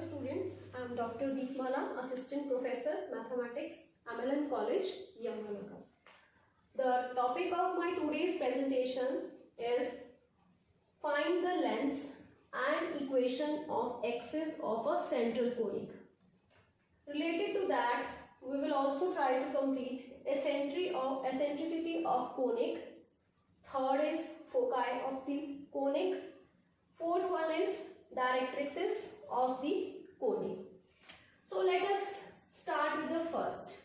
students, I am Dr. Deepmala, Assistant Professor, Mathematics, MLN College, Yamunanagar. The topic of my today's presentation is find the lengths and equation of axis of a central conic. Related to that, we will also try to complete eccentricity of conic. Third is foci of the conic. Fourth one is directrices of the conic. So let us start with the first,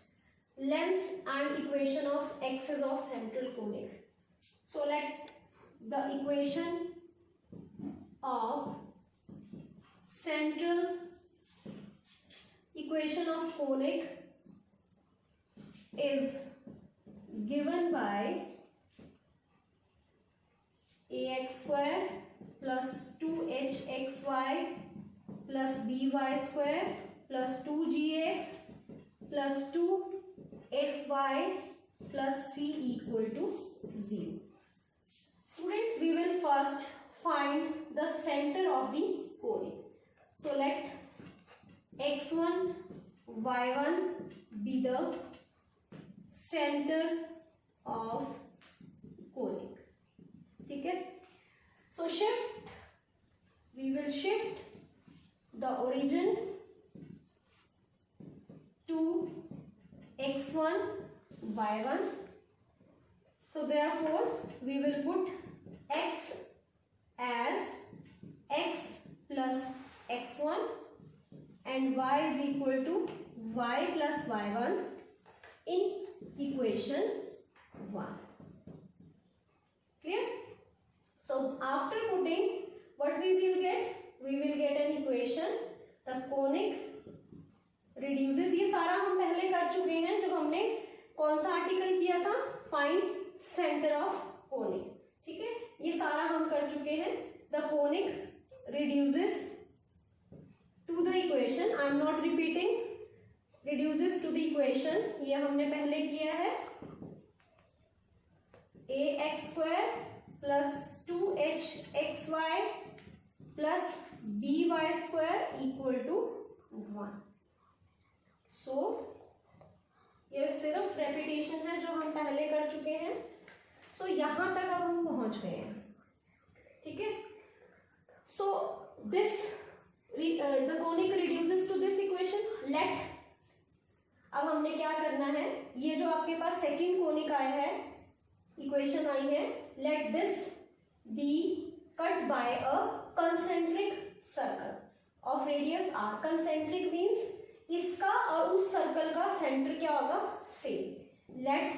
lengths and equation of axis of central conic. So let the equation of conic is given by ax square plus 2hxy plus by square plus 2gx plus 2fy plus c equal to 0. Students, we will first find the center of the conic. So let x1, y1 be the center of conic. Okay? So we will shift the origin to x1, y1. So therefore, we will put x as x plus x1 and y is equal to y plus y1 in equation 1. Clear? So after putting, what we will get? We will get an equation. The conic reduces. ये सारा हम पहले कर चुके हैं जब हमने कौन सा आर्टिकल किया था, फाइंड सेंटर ऑफ कोनिक. ठीक है, ये सारा हम कर चुके हैं. The conic reduces to the equation. I am not repeating. Reduces to the equation ये हमने पहले किया है. ax square plus 2hxy plus by square equal to 1. So ये सिर्फ रेपिटेशन है जो हम पहले कर चुके हैं. सो यहां तक अब हम पहुंच गए हैं. ठीक है. So this the conic reduces to this equation. Let, अब हमने क्या करना है, ये जो आपके पास सेकंड कोनिक आया है, इक्वेशन आई है, let this be cut by a concentric circle of radius r. Concentric means इसका और उस सर्कल का सेंटर क्या होगा, same. Let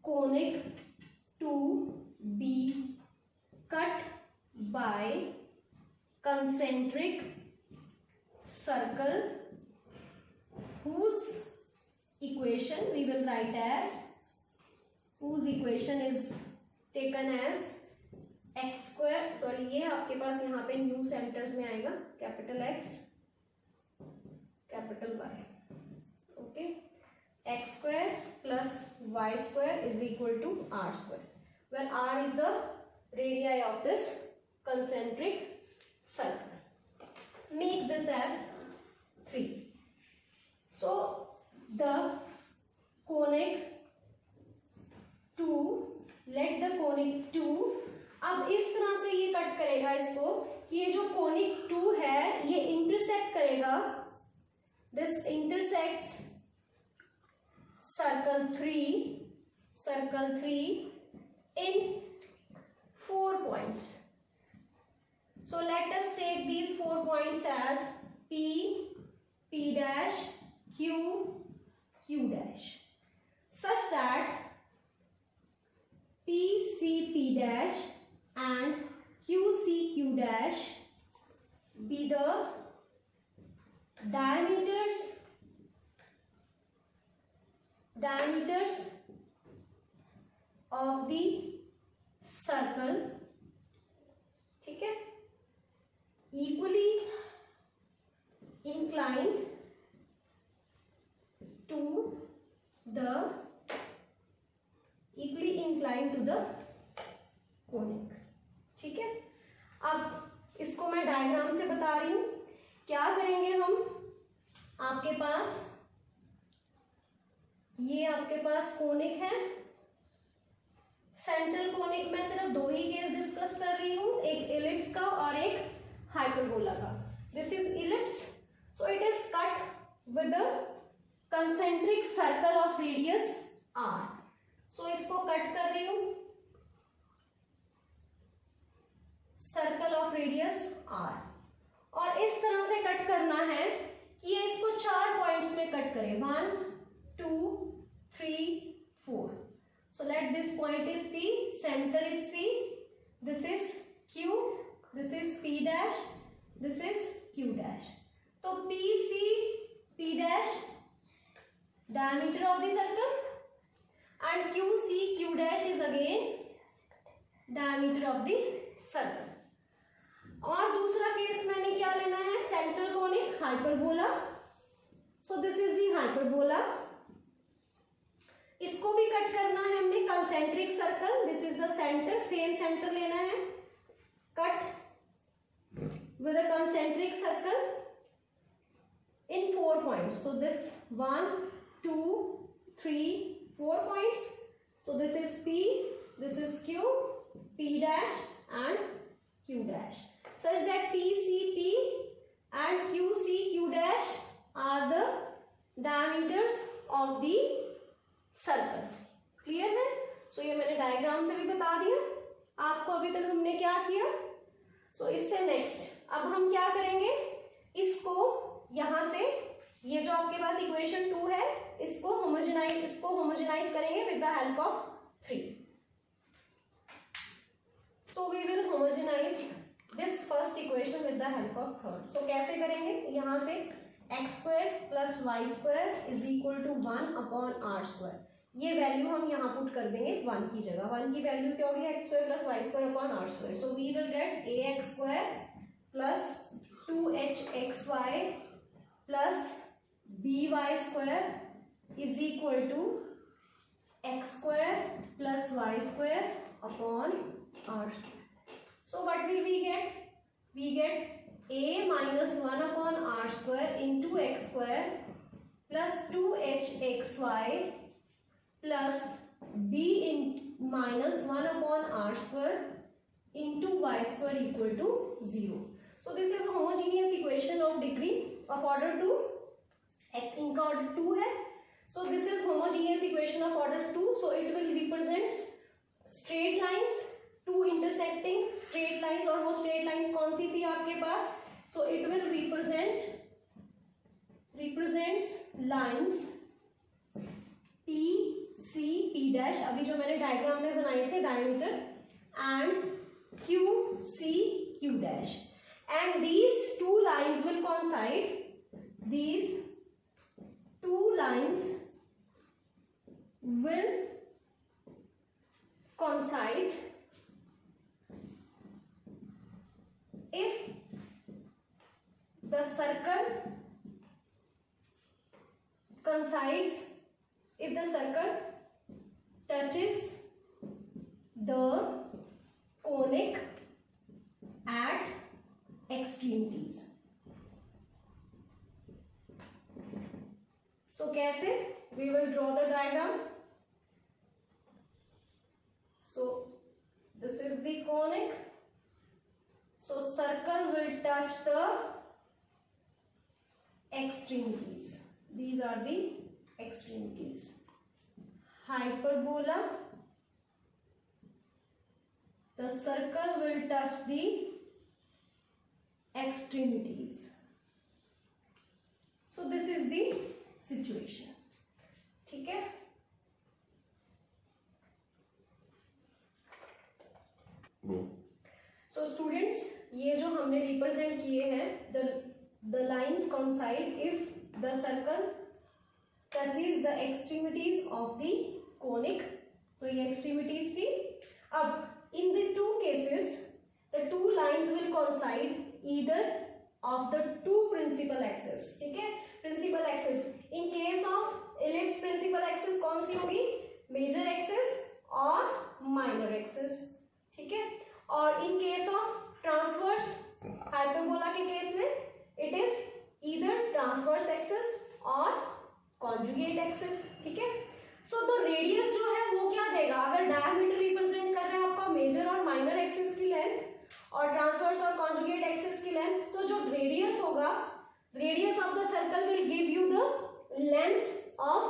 conic to be cut by concentric circle whose equation we will write as, whose equation is taken as x square. Sorry, ये आपके पास यहाँ पे न्यू सेंटर्स में आएगा, capital X capital Y. Okay, x square plus y square is equal to r square, where r is the radii of this concentric circle. Make this as 3. So the conic 2, let the conic 2, अब इस तरह से ये cut करेगा इसको. ये जो conic 2 है ये इंटरसेक्ट करेगा, this intersects circle 3 in 4 points. So let us take these 4 points as P, P dash, Q, Q dash, such that P, C, P dash and Q, C, Q dash be the diameters of the circle. ठीक है, equally inclined to the conic. ठीक है, अब इसको मैं diagram से बता रही हूं. क्या करेंगे आपके पास ये आपके पास कोनिक है, सेंट्रल कोनिक में सिर्फ दो ही केस डिस्कस कर रही हूं, एक इलिप्स का और एक हाइपरबोला का. This is ellipse, so it is cut with the concentric circle of radius r. सो इसको कट कर रही हूं, सर्कल ऑफ रेडियस r, और इस तरह से कट करना है कि ये इसको 4 पॉइंट्स में कट करे. 1 2 3 4. So let this point is P, center is C, this is Q, this is P dash, this is Q dash. So P C P dash diameter of the circle and Q C Q dash is again diameter of the circle. और दूसरा case मैंने क्या लेना है, central conic hyperbola. So this is the hyperbola. इसको भी cut करना है हमने concentric circle. This is the centre, same centre लेना है. Cut with a concentric circle in 4 points. So this 1 2 3 4 points. So this is P, this is Q, P dash and Q dash. Such that PCP and QCQ dash are the diameters of the circle. Clear है? So ये मैंने diagram से भी बता दिया आपको. अभी तक हमने क्या किया? So इससे नेक्स्ट अब हम क्या करेंगे, इसको यहां से ये जो आपके पास इक्वेशन 2 है इसको होमोजेनाइज करेंगे with the help of 3. So we will homogenize this first equation with the help of third. So कैसे करेंगे, यहाँ से x square plus y square is equal to 1 upon r square. ये वैल्यू हम यहाँ पुट कर देंगे 1 की जगह. 1 की वैल्यू क्या होगी, x square plus y square upon r square. So we will get ax square plus 2hxy plus by square is equal to x square plus y square upon r. So what will we get? We get a minus 1 upon r square into x square plus 2hxy plus b in minus 1 upon r square into y square equal to 0. So this is a homogeneous equation of degree of order 2. इनका order 2 है. So this is homogeneous equation of order 2. So it will represent straight lines, two intersecting straight lines. और वो straight lines कौन सी थी आपके पास? So it will represents lines P C P dash, अभी जो मैंने डायग्राम में बनाए थे diameter, and Q C Q dash. And these two lines will coincide. These two lines will coincide if the circle coincides, if the circle touches the conic at extremities. So कैसे? We will draw the diagram. So this is the conic. So circle will touch the extremities. These are the extremities. Hyperbola. The circle will touch the extremities. So this is the situation. ठीक है? So students, ये जो हमने represent किए हैं, the lines coincide if the circle touches the extremities of the conic. So ये extremities थी. अब in the two cases, the two lines will coincide either of the two principal axes. ठीक है? Principal axis. In case of ellipse, principal axis कौन सी होगी? Major axis और minor axis. ठीक है? और in case of transverse hyperbola के case में it is either transverse axis और कॉन्जुगेट एक्सिस, ठीक है। सो तो रेडियस जो है वो क्या देगा, अगर डायमीटर रिप्रेजेंट कर रहा है आपका मेजर और माइनर एक्सिस की लेंथ और ट्रांसवर्स और कॉन्जुगेट एक्सिस की लेंथ, तो जो रेडियस होगा, radius of the circle will give you the length of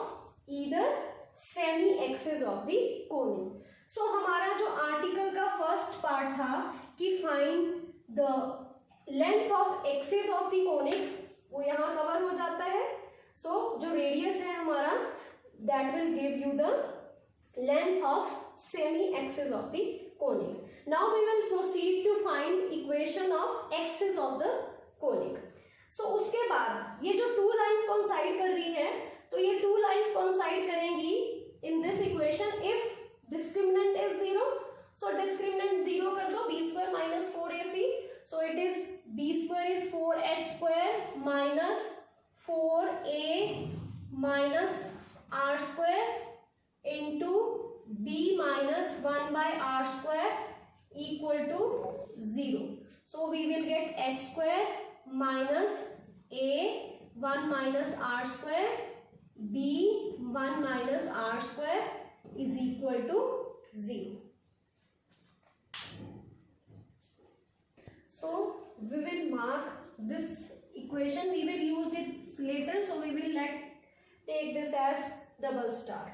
either semi axis of the conic. So हमारा जो आर्टिकल का फर्स्ट पार्ट था कि find the length of axis of the conic, वो यहाँ कवर हो जाता है। सो जो रेडियस है हमारा, that will give you the length of semi axis of the conic. Now we will proceed to find equation of axis of the conic. So उसके बाद ये जो टू लाइंस कोइंसाइड कर रही है, तो ये टू लाइंस कोइंसाइड करेंगी in this equation if discriminant is zero. So discriminant zero कर दो, B square minus 4ac, so it is b square is 4h square minus 4a minus r square into b minus 1 by r square equal to 0. So we will get h square minus a 1 minus r square b 1 minus r square is equal to 0. So we will mark this equation, we will use it later, so we will take this as double star.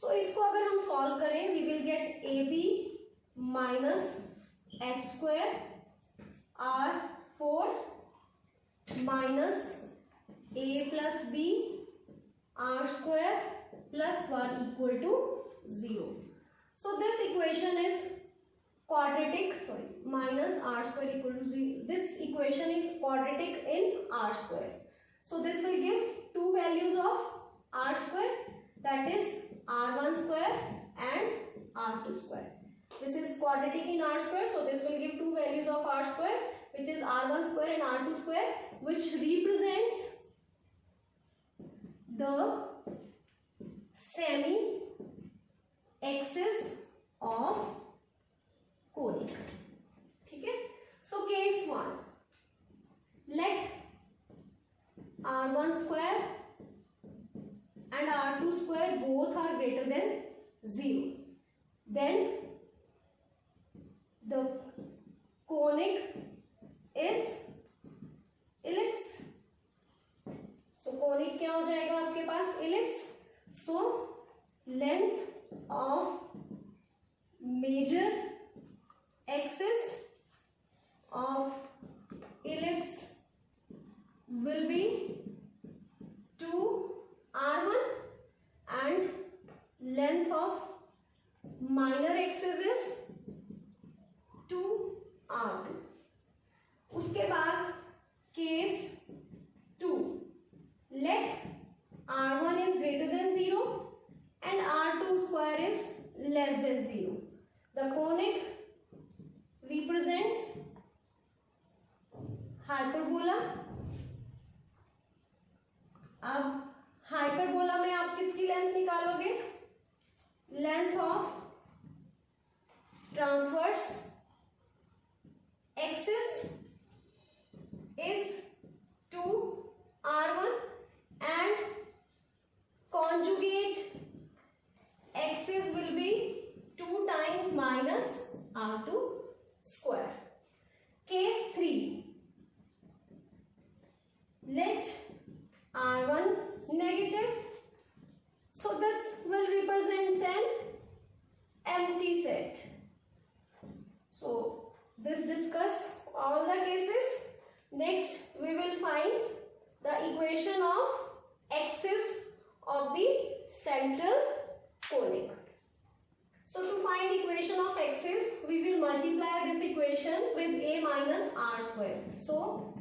So इसको अगर हम solve करें, we will get ab minus h square r4 minus a plus b r square plus 1 equal to 0. So this equation is quadratic, minus r square equal to 0. This equation is quadratic in r square. So this will give two values of r square, that is r1 square and r2 square. This is quadratic in r square, so this will give two values of r square, which is r1 square and r2 square, which represents the semi axis of conic, ठीक है। So case 1, let r1 square and r2 square both are greater than 0, then the conic is ellipse. So conic क्या हो जाएगा आपके पास, ellipse. So length of major axis of ellipse will be 2r1 and length of minor axis is 2r2. उसके बाद case 2, let r1 is greater than 0 and r2 square is less than 0. The conic represents hyperbola. अब hyperbola में आप किसकी length निकालोगे, length of transverse axis is 2r1 and conjugate axis will be 2 times minus r2 square. Case 3, let r1 negative, so this will represent an empty set. So this discuss all the cases. Next we will find the equation of axis of the central conic. So to find equation of axis, we will multiply this equation with a minus r square. So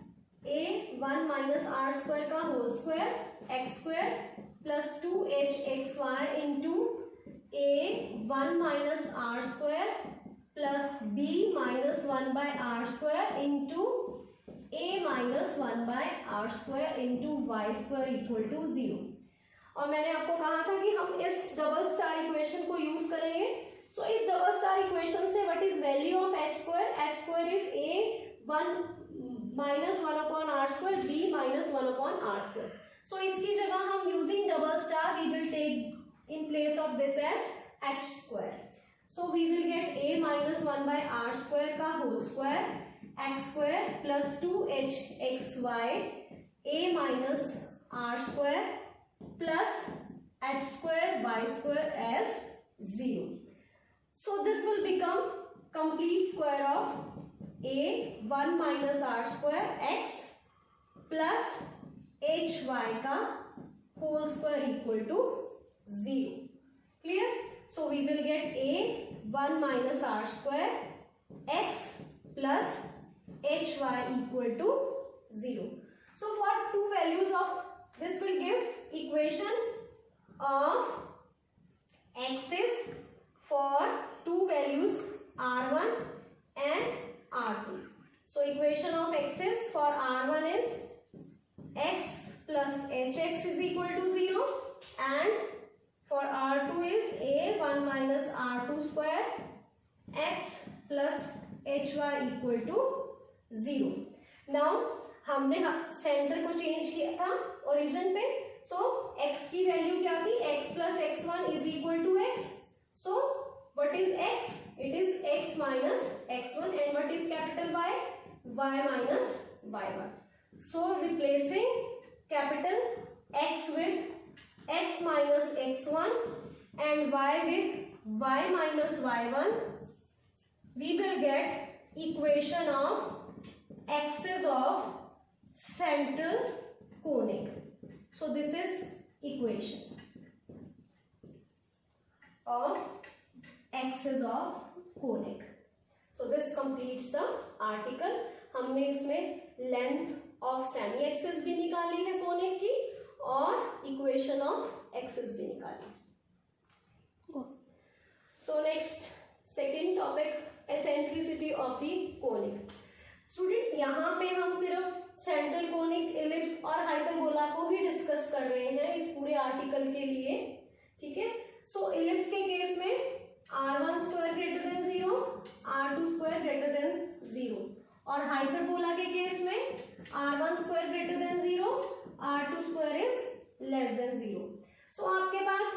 a 1 minus r square का whole square x square plus 2hxy into a 1 minus r square plus b minus 1 by r square into a minus 1 by r square into y square equal to 0. और मैंने आपको कहा था कि हम इस double star equation को use करेंगे. सो इस डबल स्टार इक्वेशन से what is value of H square? H square is a 1 -1/r², b -1/r². So इसकी जगह हम using double star we will take in place of this as h². So we will get a -1/r² का whole square x² plus 2hxy a -r² plus h² y² as 0. So this will become complete square of a 1 -r² x plus hy का whole square equal to 0. Clear? So we will get a 1 -r² x plus hy equal to 0. So for two values of this will gives equation of x's for two values r1 and r2. So equation of x's for r1 is x plus hx is equal to 0 and for r2 is a 1 -r² square x plus hy equal to 0. Now हमने centre को change किया था origin पे. सो x की value क्या थी? x plus x1 is equal to x. So what is x? It is x minus x1 and what is capital Y? Y minus y1. So replacing capital X with x minus x1 and y with y minus y1, we will get equation of axis of central conic. So this is equation of axis of conic. So this completes the article. हमने इसमें length of semi axis भी निकाली है conic की और equation of axis भी निकाली. So next second topic eccentricity of the conic. Students यहाँ पे हम सिर्फ सेंट्रल कोनिक, इलिप्स और हाइपरबोला को ही डिस्कस कर रहे हैं इस पूरे आर्टिकल के लिए. ठीक है. सो इलिप्स के केस में r1² greater than 0, r2² greater than 0 और हाइपरबोला के केस में r1² greater than 0, r2² is less than 0. सो आपके पास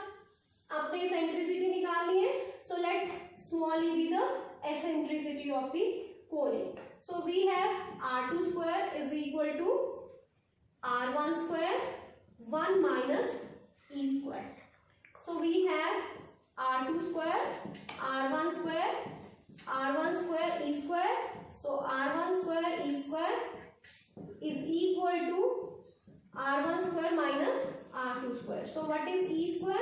आपने एसेंट्रिसिटी निकालनी है. So let small e be the eccentricity of the conic. So we have r2² is equal to r1² 1 minus e². So we have r2² r1² e². So r1² e² is equal to r1² minus r2². So what is e²?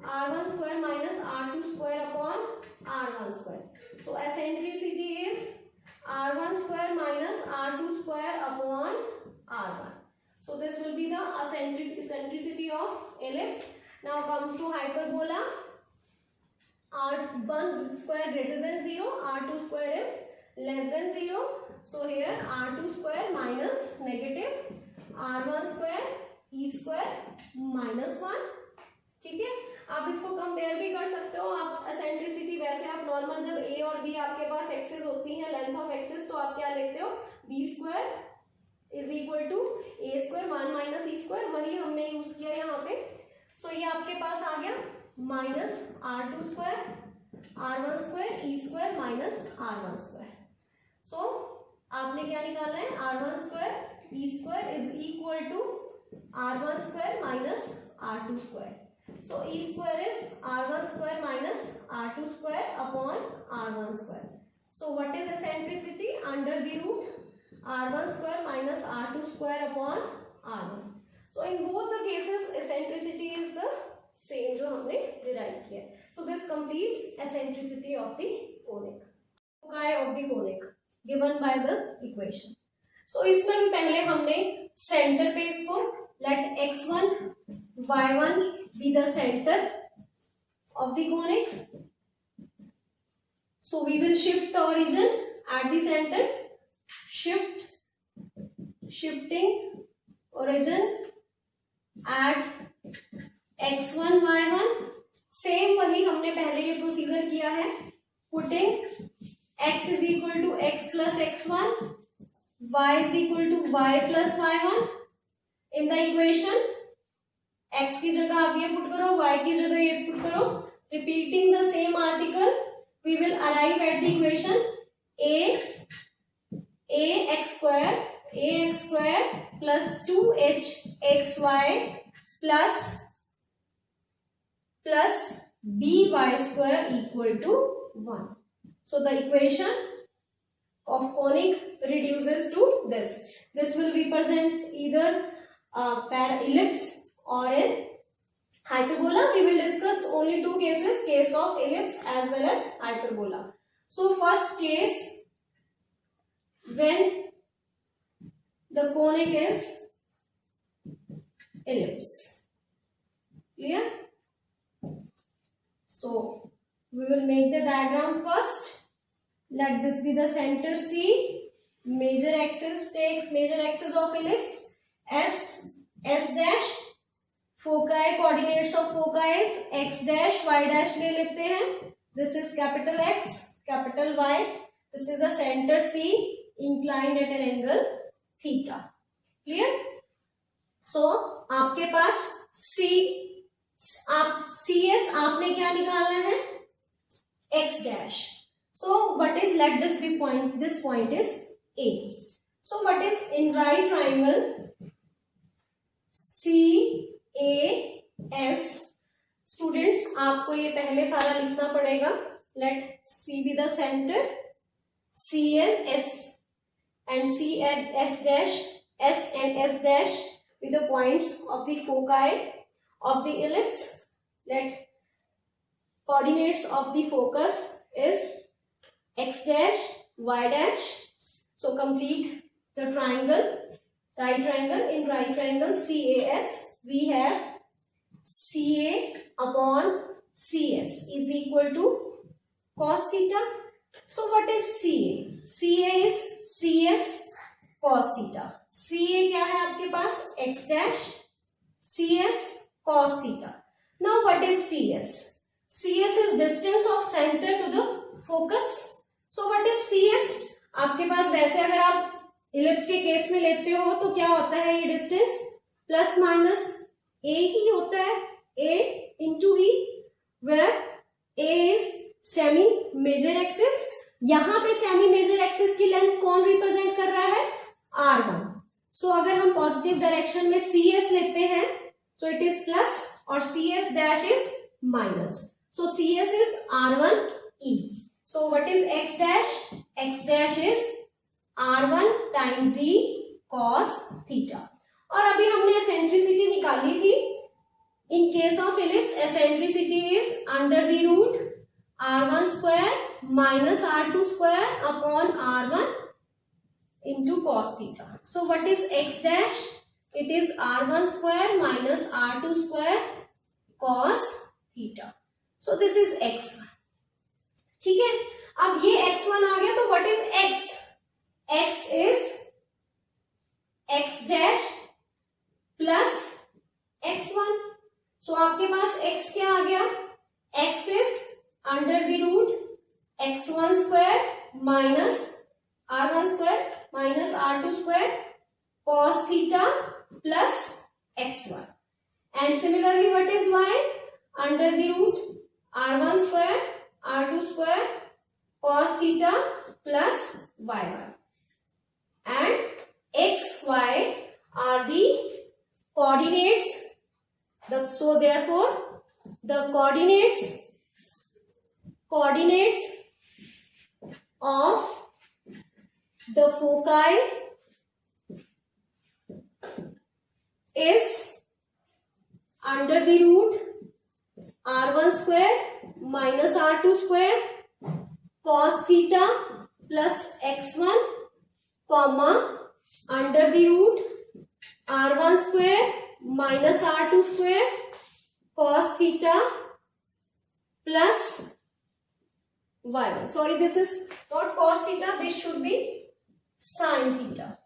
r1² minus r2² upon r1². So eccentricity is r1² minus r2² upon r1. So this will be the eccentricity of ellipse. Now comes to hyperbola. r1² greater than 0, r2² is less than 0. So here r2² minus negative r1² e² minus 1. ठीक है. आप इसको compare भी कर सकते हो. आप eccentricity वैसे आप नॉर्मल जब a और b आपके पास एक्सिस होती हैं, लेंथ ऑफ एक्सिस, तो आप क्या लिखते हो? b² is equal to a² 1 minus e². वही हमने यूज किया यहाँ पे. सो ये आपके पास आ गया minus r2² r1² e² minus r1². सो आपने क्या निकालना है? r1² e² is equal to r1² minus r2². So e² is r1² minus r2² upon r1². So what is eccentricity? Under the root r1² minus r2² upon r1. So in both the cases eccentricity is the same जो हमने derive किया. So this completes eccentricity of the conic. Foci of the conic given by the equation. So इसमें भी पहले हमने centre पे इसको let x1 y1 be the center of the conic. So we will shift the origin at the center. Shifting origin at x1 y1. Same वही हमने पहले ये प्रोसीजर किया है. Putting x is equal to x plus x1, y is equal to y plus y1 in the equation. x की जगह आप ये पुट करो, y की जगह ये पुट करो. Repeating the same article, we will arrive at the equation ax square plus 2hxy plus by square equal to 1. So the equation of conic reduces to this. This will represent either ellipse or a hyperbola. We will discuss only two cases, case of ellipse as well as hyperbola. So first case, when the conic is ellipse. Clear? So we will make the diagram first. Let this be the center C. Major axis, take major axis of ellipse S dash. Foci, coordinates of foci is x dash, y dash ले लेते हैं. This is capital X, capital Y. This is the center C, inclined at an angle theta. Clear? So आपके पास CS आपने क्या निकालना है? X dash. So what is, let this be point, this point is A. So what is in right triangle CAS? Students, आपको ये पहले सारा लिखना पड़ेगा. Let C be the center, CN S and C and S dash, S and S dash with the points of the foci of the ellipse. Let coordinates of the focus is x dash, y dash. So complete the triangle, right triangle. In right triangle CAS, we have CA upon CS is equal to cos theta. So what is CA? CA is CS cos theta. CA क्या है आपके पास? X dash, CS cos theta. Now what is CS? CS is distance of center to the focus. So what is CS? आपके पास वैसे अगर आप ellipse के case में लेते हो तो क्या होता है ये डिस्टेंस? प्लस माइनस a ही होता है, a into e, where a is semi major axis. यहाँ पे सेमी मेजर एक्सिस की लेंथ कौन रिप्रेजेंट कर रहा है? R1. सो अगर हम पॉजिटिव डायरेक्शन में CS लेते हैं so it is plus और CS dash is minus. So CS is R1E. So what is X dash? X dash is R1 times Z cos theta. और अभी हमने एसेंट्रिसिटी निकाली थी. In case of ellipse, eccentricity is under the root R1 square minus R2 square upon R1 into cos theta. So what is X dash? It is R1 square minus R2 square cos theta. So this is X1. ठीक है, अब ये X1 आ गया तो what is X? X is X dash plus X1. So आपके पास X क्या आ गया? X is under the root x1 square minus r1 square minus r2 square cos theta plus x1. And similarly, what is y? Under the root r1 square r2 square cos theta plus y1. And x, y are the coordinates. So therefore, the coordinates of the foci is under the root r1 square minus r2 square cos theta plus x1 comma under the root r1 square minus r2 square cos theta plus y1. Sorry, this is not cos theta, this should be sin theta,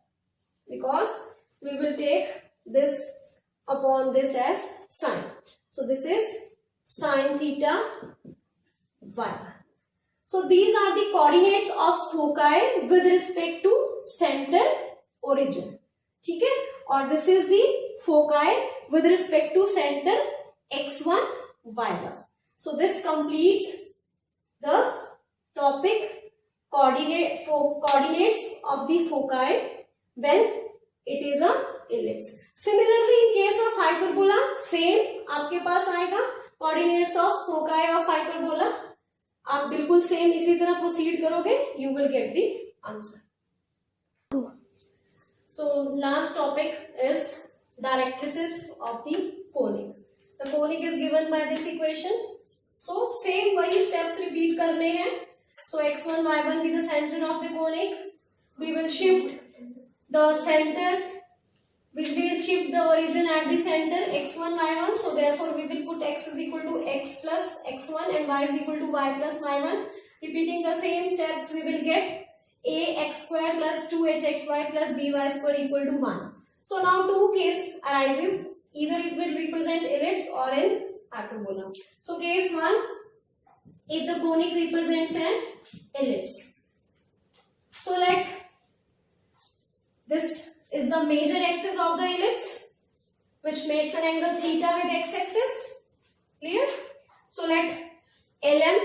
because we will take this upon this as sin. So this is sin theta y1. So these are the coordinates of foci with respect to center origin. ठीक है, और this is the foci with respect to center x1 y1. So this completes the topic coordinates of the foci when it is a ellipse. Similarly in case of hyperbola same आपके पास आएगा coordinates of foci of hyperbola. आप बिल्कुल same इसी तरह proceed करोगे, you will get the answer. So last topic is directrices of the conic. The conic is given by this equation. So same वही steps repeat करने हैं. So x1 y1 be the center of the conic. We will shift the center. We will shift the origin at the center x1 y1. So therefore we will put x is equal to x plus x1 and y is equal to y plus y1. Repeating the same steps, we will get a x square plus 2h xy plus by square equal to 1. So now two case arises. Either it will represent ellipse or in hyperbola. So case 1, if the conic represents an ellipse. So let this is the major axis of the ellipse, which makes an angle theta with x-axis. Clear? So let LM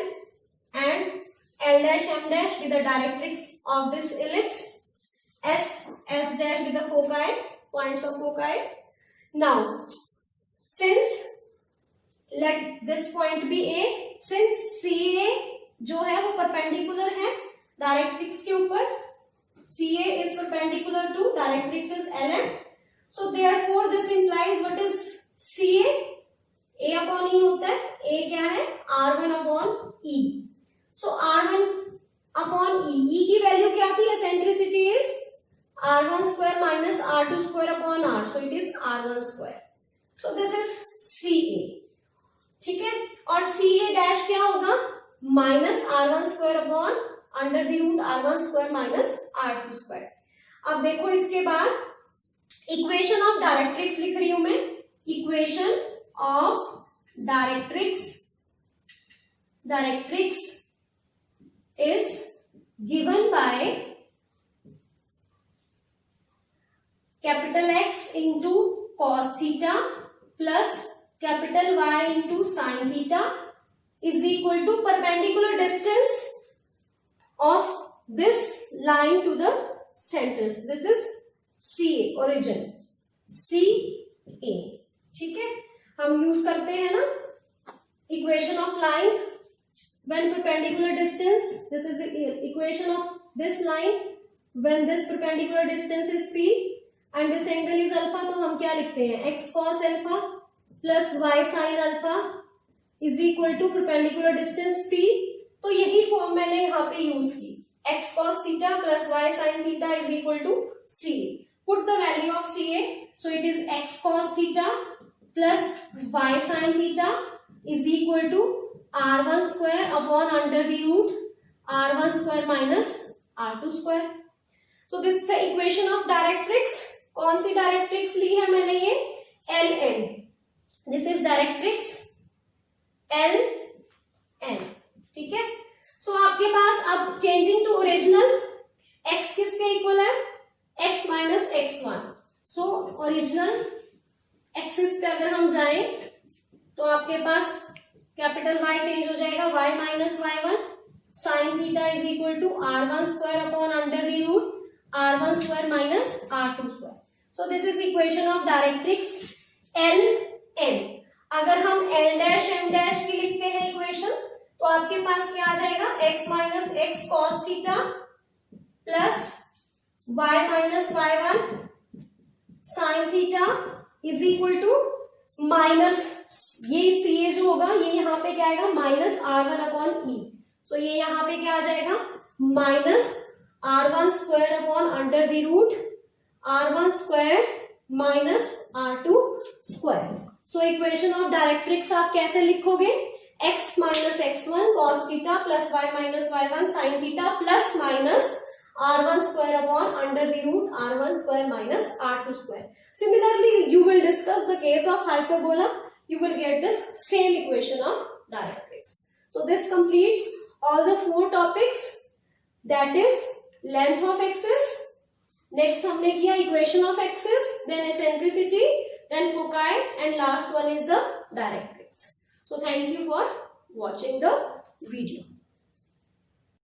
and L dash M dash be the directrix of this ellipse. S dash be the foci, points of foci. Now, since let this point be A, since CA जो है वो perpendicular है directrix के ऊपर, CA is perpendicular to directrix is LM. So therefore this implies what is CA? A upon E होता है. A क्या है? R1 upon E. So R1 upon E. E की वैल्यू क्या थी? Eccentricity is R1 square minus R2 square upon R. So it is R1 square. So this is CA. ठीक है, और CA dash क्या होगा? Minus R1 square upon under the root R1 square minus R2 square. अब देखो इसके बाद equation of directrix लिख रही हूं मैं. Equation of directrix is given by capital X into cos theta plus capital Y into sine theta is equal to perpendicular distance of this line to the centers. This is CA origin. CA. ठीक है, हम use करते हैं ना equation of line when perpendicular distance. This is the equation of this line when this perpendicular distance is P and this angle is alpha. तो हम क्या लिखते हैं? X cos alpha plus Y sin alpha is equal to perpendicular distance P. तो यही form मैंने यहाँ पे यूज की. x cos theta plus y sin theta is equal to CA. Put the value of CA. So it is x cos theta plus y sin theta is equal to R1 square upon under the root R1 square minus R2 square. So this is the equation of directrix. कौन सी directrix ली है मैंने? ये LN. This is directrix LN. ठीक है, सो आपके पास अब changing to original x किसके equal है? x minus x1. So original axis पे अगर हम जाएं तो आपके पास कैपिटल Y चेंज हो जाएगा y minus y1 sine theta is equal to R1 square upon under the root R1 square minus R2 square. So this is equation of directrix LN. अगर हम L डैश M डैश की लिखते हैं equation तो आपके पास क्या आ जाएगा? x minus x cos theta plus y minus y1 sine theta is equal to minus ये CA जो होगा ये यहाँ पे क्या आएगा? Minus R1 upon E. तो ये यहाँ पे क्या आ जाएगा? Minus R1 square upon under the root R1 square minus R2 square. So equation of directrix आप कैसे लिखोगे? x minus x1 cos theta plus y minus y1 sin theta plus minus R1 square upon under the root R1 square minus R2 square. Similarly, you will discuss the case of hyperbola. You will get this same equation of directrix. So this completes all the 4 topics. That is length of axis, next हमने किया equation of axis, then eccentricity, then foci and last one is the directrix. So thank you for watching the video.